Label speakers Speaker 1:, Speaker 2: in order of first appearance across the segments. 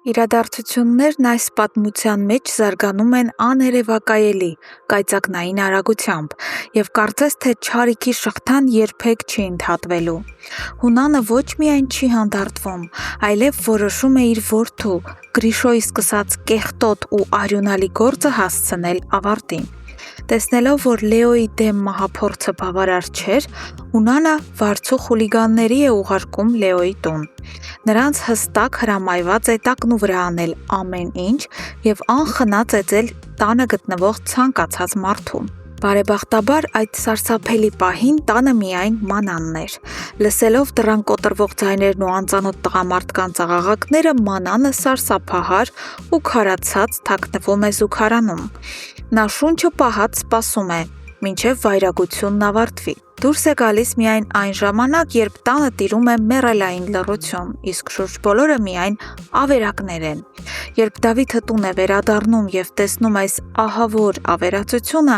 Speaker 1: Իրադարձություններն այս պատմության մեջ զարգանում են աներևակայելի, կայծակնային արագությամբ, և կարծես թե չարիքի շղթան երբեք չի ընդհատվելու։ Հունանը ոչ միայն չի հանդարտվում, այլև որոշում է իր որդու՝ Գրիշոյի սկսած կեղտոտ ու արյունալի գործը հասցնել ավարտին։ Տեսնելով, որ Լեոյի դեմ մահափորձը բավարար չէր, Հունանը վարձու խուլիգանների է ուղարկում Լեոյի տուն։ Նրանց հստակ հրամայված է տակնու վրա անել ամեն ինչ և անխնա ծեծել տանը գտնվող ցանկացած մարդու։ Բարեբախտաբար այդ սարսափելի պահին տանը միայն Մանանն էր։ Լսելով դռան կոտրվող ձայներն ու անծանոթ տղամարդկանց աղաղակները, Մանանը սարսափահար ու քարացած թաքնվում է զուգարանում։ Նա շունչը պահած սպասում է, մինչև վայրագությունն ավարտվի։ Դուրս է գալիս միայն այն ժամանակ, երբ տանը տիրում է մեռելային լռություն, իսկ շուրջ բոլորը միայն ավերակներ են։ Երբ Դավիթը տուն է վերադառնում և տեսնում այս ահավոր ավերածությունը,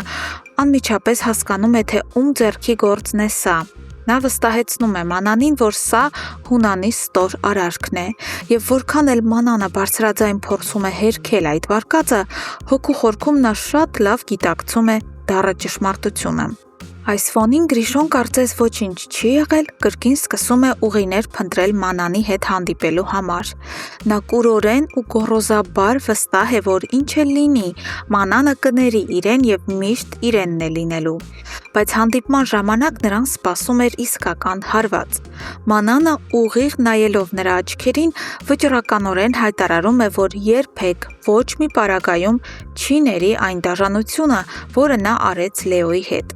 Speaker 1: անմիջապես հասկանում է, թե ում ձեռքի գործն է սա։ Նա վստահեցնում է Մանանին, որ սա Հունանի ստոր արարքն է, և որքան էլ Մանանը բարձրաձայն փորձում է հերքել այդ վարկածը, հոգու խորքում նա շատ լավ գիտակցում է դառը ճշմարտությունը։ Այս ֆոնին Գրիշոն կարծես ոչինչ չի եղել, կրկին սկսում է ուղիներ փնտրել Մանանի հետ հանդիպելու համար։ Նա կուրորեն ու գոռոզաբար վստահ է, որ ինչ էլ լինի, Մանանը կների իրեն և միշտ իրենն է լինելու։ Բայց հանդիպման ժամանակ նրան սպասում էր իսկական հարված։ Մանանը ուղիղ նայելով նրա աչքերին, վճռականորեն հայտարարում է, որ երբեք ոչ մի պարագայում չի ների այն դաժանությունը, որը նա արեց Լեոյի հետ։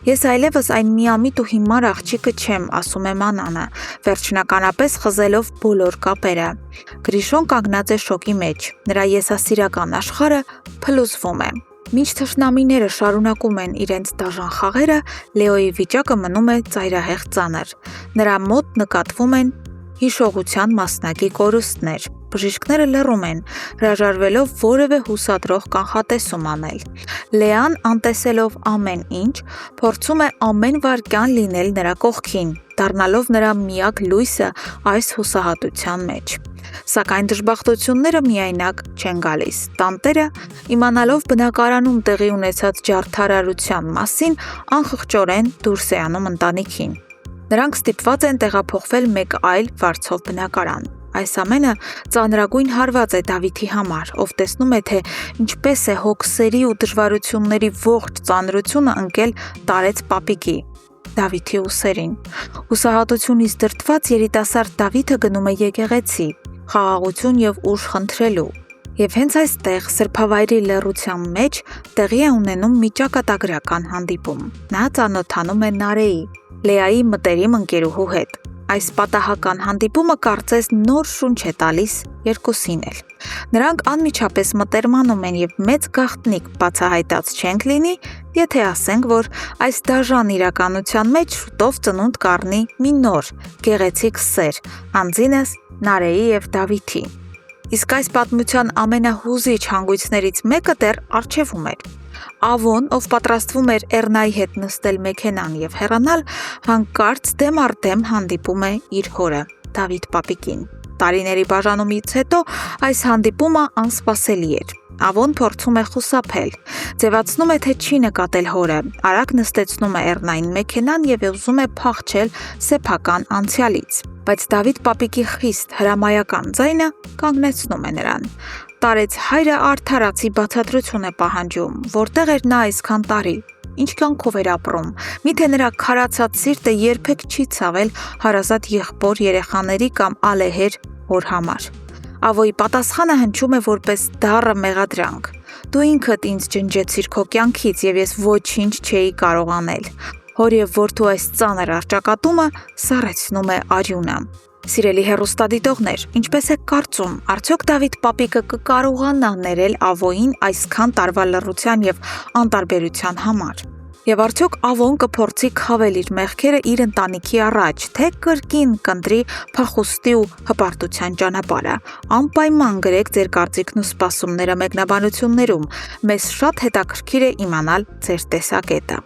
Speaker 1: Ես այլևս այն միամիտ ու հիմար աղջիկը չեմ, ասում է Մանանը, վերջնականապես խզելով բոլոր կապերը։ Գրիշոն կանգնած է շոկի մեջ, նրա եսասիրական աշխարհը փլուզվում է։ Մինչ թշնամիները շարունակում են իրենց դաժան խաղերը, Լեոյի վիճակը մնում է ծայրահեղ ծանր։ Նրա մոտ նկատվում են հիշողության մասնակի կորուստներ։ Բժիշկները լռում են, հրաժարվելով որևէ հուսադրող կանխատեսում անել։ Լեան, անտեսելով ամեն ինչ, փորձում է ամեն վայրկյան լինել նրա կողքին, դառնալով նրա միակ լույսը այս հուսահատության մեջ։ Սակայն դժբախտությունները միայնակ չեն գալիս։ Տանտերը, իմանալով բնակարանում տեղի ունեցած ջարդարարության մասին, անխղճորեն դուրս է անում ընտանիքին։ Նրանք ստիպված են տեղափոխվել մեկ այլ վարձով բնակարան։ Այս ամենը ծանրագույն հարված է Դավիթի համար, ով տեսնում է, թե ինչպես է հոգսերի ու դժվարությունների ողջ ծանրությունը ընկել տարեց պապիկի՝ Դավիթի ուսերին։ Հուսահատությունից դրդված երիտասարդ Դավիթը գնում է եկեղեցի, խաղաղություն և ուժ խնդրելու։ Եվ հենց այստեղ, սրբավայրի լռության մեջ, տեղի է ունենում մի ճակատագրական հանդիպում։ Նա ծանոթանում է Նարեի, Լեայի մտերիմ ընկերուհու հետ։ Այս պատահական հանդիպումը կարծես նոր շունչ է տալիս երկուսին էլ։ Նրանք անմիջապես մտերմանում են և մեծ գաղտնիք բացահայտած չենք լինի, եթե ասենք, որ այս դաժան իրականության մեջ շուտով ծնունդ կառնի մի նոր, գեղեցիկ սեր, անձինս Նարեի և Դավիթի։ Իսկ այս պատմության ամենահուզիչ հանգույցներից մեկը դեռ առջևում էր։ Ավոն, ով պատրաստվում էր Էռնայի հետ նստել մեքենան և հեռանալ, հանկարծ դեմ առ դեմ հանդիպում է իր հորը՝ Դավիթ պապիկին։ Տարիների բաժանումից հետո այս հանդիպումը անսպասելի էր։ Ավոն փորձում է խուսափել, ձևացնում է, թե չի նկատել հորը, արագ նստեցնում է Էռնային մեքենան և ուզում է փախչել սեփական անցյալից։ Բայց Դավիթ պապիկի խիստ հրամայական ձայնը կանգնեցնում է նրան։ Տարեց հայրը արդարացի բացատրություն է պահանջում, որտեղ էր նա այսքան տարի, ինչ կյանքով էր ապրում, միթե նրա քարացած սիրտը երբեք չի ցավել հարազատ եղբոր երեխաների կամ ալեհեր հոր համար։ Ավոյի պատասխանը հնչում է որպես դառը մեղադրանք։ Դու ինքդ ինձ ջնջեցիր քո կյանքից և ես ոչինչ չէի կարող անել։ Հոր և որդու այս ծանր առճակատումը սառեցնում է արյունը։ Սիրելի հեռուստադիտողներ, ինչպես եք կարծում, արդյոք Դավիթ պապիկը կկարողանա ներել Ավոյին այսքան տարվա լռության և անտարբերության համար։ Եվ արդյոք Ավոն կփորձի քավել իր մեղքերը իր ընտանիքի առաջ, թե կրկին կընտրի փախուստի ու հպարտության ճանապարհը։ Անպայման գրեք ձեր կարծիքն ու սպասումները մեկնաբանություններում։ Մեզ շատ հետաքրքիր է իմանալ ձեր տեսակետը։